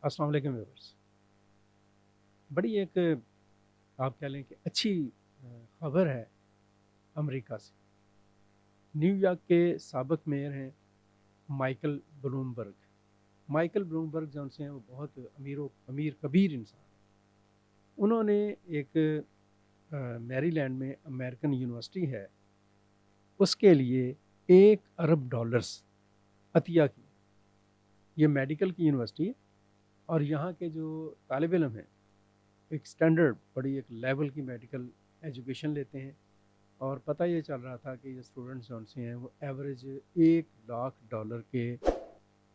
अस्सलाम वालेकुम व्यूअर्स। बड़ी एक आप कह लें कि अच्छी खबर है अमेरिका से। न्यूयॉर्क के साबिक मेयर हैं माइकल ब्लूमबर्ग। माइकल ब्लूमबर्ग जो हैं वो बहुत अमीर कबीर इंसान हैं। उन्होंने एक मैरीलैंड में अमेरिकन यूनिवर्सिटी है, उसके लिए 1 अरब डॉलर्स अतिया किए। ये मेडिकल की यूनिवर्सिटी है और यहाँ के जो तालिब इल्म हैं एक स्टैंडर्ड बड़ी एक लेवल की मेडिकल एजुकेशन लेते हैं। और पता ये चल रहा था कि ये स्टूडेंट्स जो से हैं वो एवरेज $1 लाख के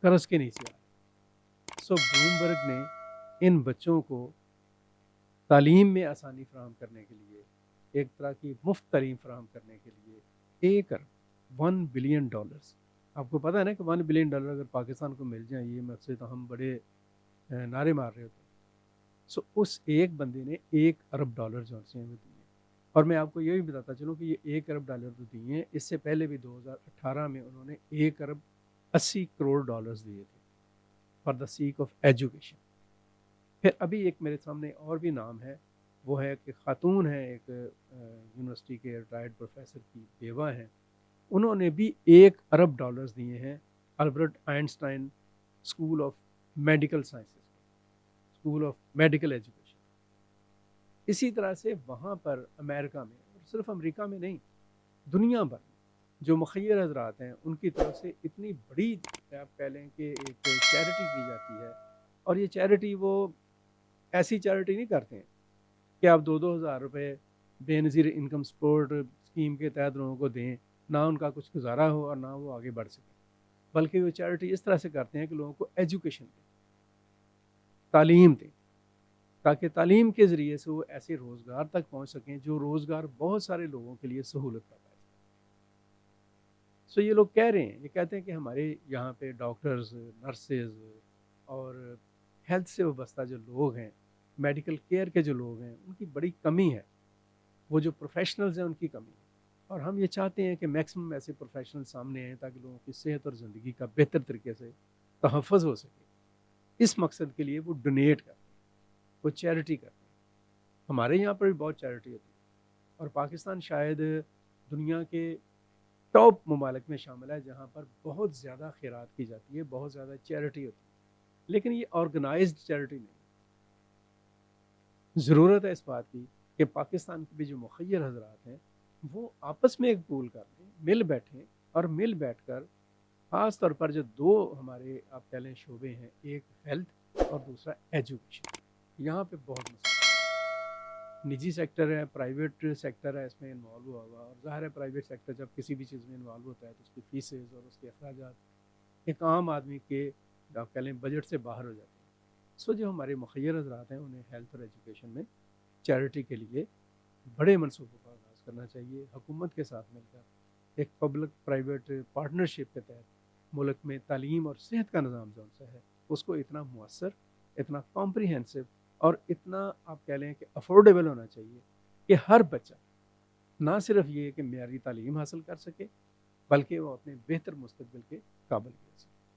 कर्ज के नीचे आ रहे। सो ब्लूमबर्ग ने इन बच्चों को तालीम में आसानी फराहम करने के लिए, एक तरह की मुफ्त तालीम फराहम करने के लिए 1 बिलियन डॉलर्स, आपको पता है ना कि $1 बिलियन अगर पाकिस्तान को मिल जाए ये मुझसे तो हम बड़े नारे मार रहे होते हैं। सो उस एक बंदे ने 1 अरब डॉलर जो हैं वो दिए। और मैं आपको ये भी बताता चलूँ कि ये 1 अरब डॉलर तो दिए हैं, इससे पहले भी 2018 में उन्होंने 1 अरब 80 करोड़ डॉलर्स दिए थे for the seek of education. फिर अभी एक मेरे सामने और भी नाम है, वो है कि खातून है एक यूनिवर्सिटी के रिटायर्ड प्रोफेसर की बेवा हैं, उन्होंने भी 1 अरब डॉलर्स दिए हैं Albert Einstein school of medical sciences, school of medical education. इसी तरह से वहाँ पर अमेरिका में, और सिर्फ अमेरिका में नहीं, दुनिया भर में जो मुखय्यर हजरात हैं उनकी तरफ से इतनी बड़ी आप कह लें कि एक चैरिटी की जाती है। और ये चैरिटी वो ऐसी चैरिटी नहीं करते हैं कि आप 2-2 हज़ार रुपये बेनज़ीर इनकम सपोर्ट स्कीम के तहत लोगों को दें, ना उनका कुछ गुजारा हो और ना वो आगे बढ़ सकें, बल्कि वो चैरिटी इस तरह से करते हैं कि लोगों को एजुकेशन दें, तालीम दें, ताकि तालीम के ज़रिए से वो ऐसे रोज़गार तक पहुँच सकें जो रोज़गार बहुत सारे लोगों के लिए सहूलत का बायस है। सो ये लोग कह रहे हैं, ये कहते हैं कि हमारे यहाँ पे डॉक्टर्स, नर्सेज और हेल्थ से वाबस्ता जो लोग हैं, मेडिकल केयर के जो लोग हैं, उनकी बड़ी कमी है। वो जो प्रोफेशनल्स हैं उनकी कमी है। और हम ये चाहते हैं कि मैक्सिमम ऐसे प्रोफेशनल सामने आएँ ताकि लोगों की सेहत और ज़िंदगी का बेहतर तरीके से तहफ़्फ़ुज़ हो सके। इस मकसद के लिए वो डोनेट करते हैं, वो चैरिटी करते हैं। हमारे यहाँ पर भी बहुत चैरिटी होती है और पाकिस्तान शायद दुनिया के टॉप ममालिक में शामिल है जहाँ पर बहुत ज़्यादा खैरात की जाती है, बहुत ज़्यादा चैरिटी होती है, लेकिन ये ऑर्गेनाइज्ड चैरिटी नहीं है। ज़रूरत है इस बात की कि पाकिस्तान के भी जो मुखय्यर हजरात हैं वो आपस में एक पूल कर लें, मिल बैठें और मिल बैठ कर ख़ास तौर पर जो दो हमारे आप कह लें शोबे हैं, एक हेल्थ और दूसरा एजुकेशन, यहाँ पे बहुत मसला है। निजी सेक्टर है, प्राइवेट सेक्टर है इसमें इन्वॉल्व हुआ हुआ, और ज़ाहिर है प्राइवेट सेक्टर जब किसी भी चीज़ में इन्वॉल्व होता है तो उसकी फीसेज और उसके अखराजात एक आम आदमी के आप कह लें बजट से बाहर हो जाते हैं। सो जो हमारे मुखय्यर हजरात हैं उन्हें हेल्थ और एजुकेशन में चैरिटी के लिए बड़े मनसूबों का आगाज़ करना चाहिए, हुकूमत के साथ मिलकर एक पब्लिक प्राइवेट पार्टनरशिप के तहत मुल्क में तालीम और सेहत का निज़ाम जो सा है उसको इतना मुअस्सर, इतना कॉम्प्रिहेंसिव और इतना आप कह लें कि अफोर्डेबल होना चाहिए कि हर बच्चा ना सिर्फ ये कि मेयारी तालीम हासिल कर सके, बल्कि वो अपने बेहतर मुस्तकबिल के काबिल भी हो सके।